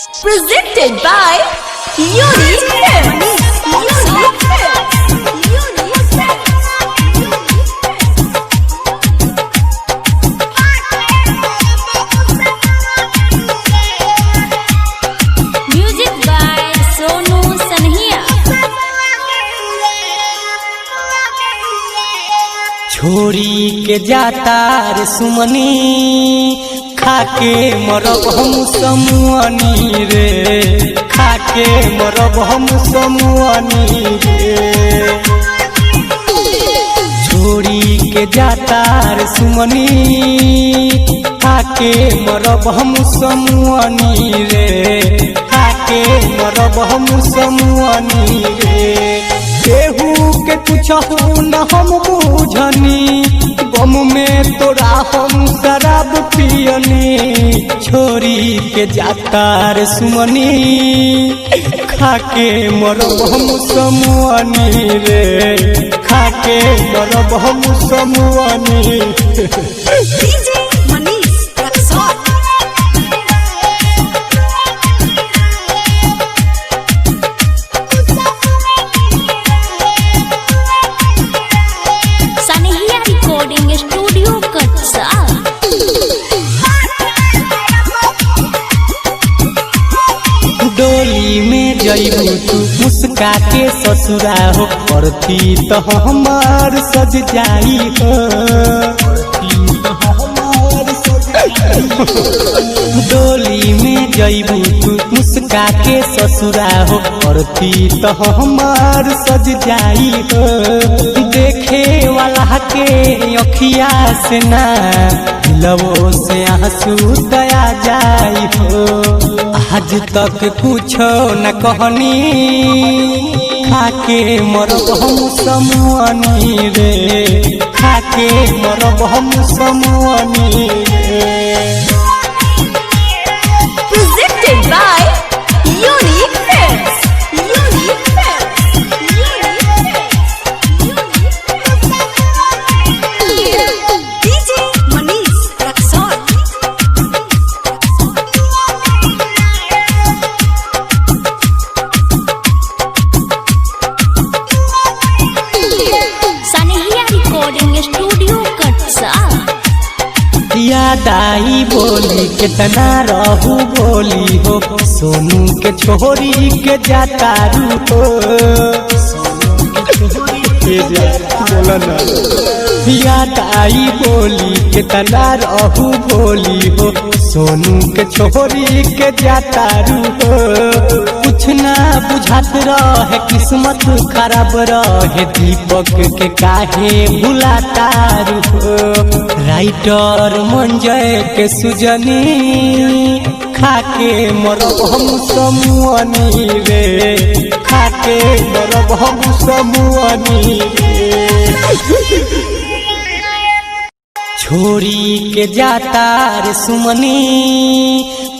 Presented by Unique Films. Music by Sonu Sanhia. छोरी के जाता रे सुमनी खाके मरब हम समुआनी रे, खाके मरब हम समुआनी रे। छोरी के जाता रे सुमनी खाके मरब हम समुआनी रे, खाके मरब हम समुआनी रे। केहू के कुछ न हम बुझनी, गम में तोरा हम शराब पियनी। छोरी के जाता रे सुमनी खाके मरब हम समुआनी रे, खाके मरब हम समुआनी। डोली में जइबू तू मुस्का के ससुरा हो, करती तो हमार सज जाई हो। डोली में जइबू तू मुस्का के ससुरा हो, करती तो हमार सज जाई हो। देखे वाला के अखिया से ना लवो से आंसू दया जाई हो। आज तक कुछो न कहनी, खाके मरब हम समुआनी रे, खाके मरब हम समुआनी रे। Presented by Unique Films. DJ Manish Raksol. Sanhia Recording Studio Katsa. याद आई बोली कितना रहू बोली हो, सोनू के छोरी के जाता रू हो। बोला ना। याद आई बोली कितना रहू बोली हो, सोनू के छोरी के जाता रू हो। कुछ ना बुझात रहे किस्मत खराब रहे, दीपक के काहे भुलाता रू हो। राइटर मंजय के सुजनी खाके मरब हम समुआनी रे, खाके मरब हम समुआनी रे। छोरी के जाता रे सुमनी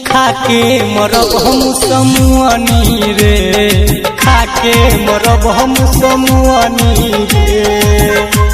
खाके मरब हम समुआनी रे, खाके मरब हम समुआनी रे।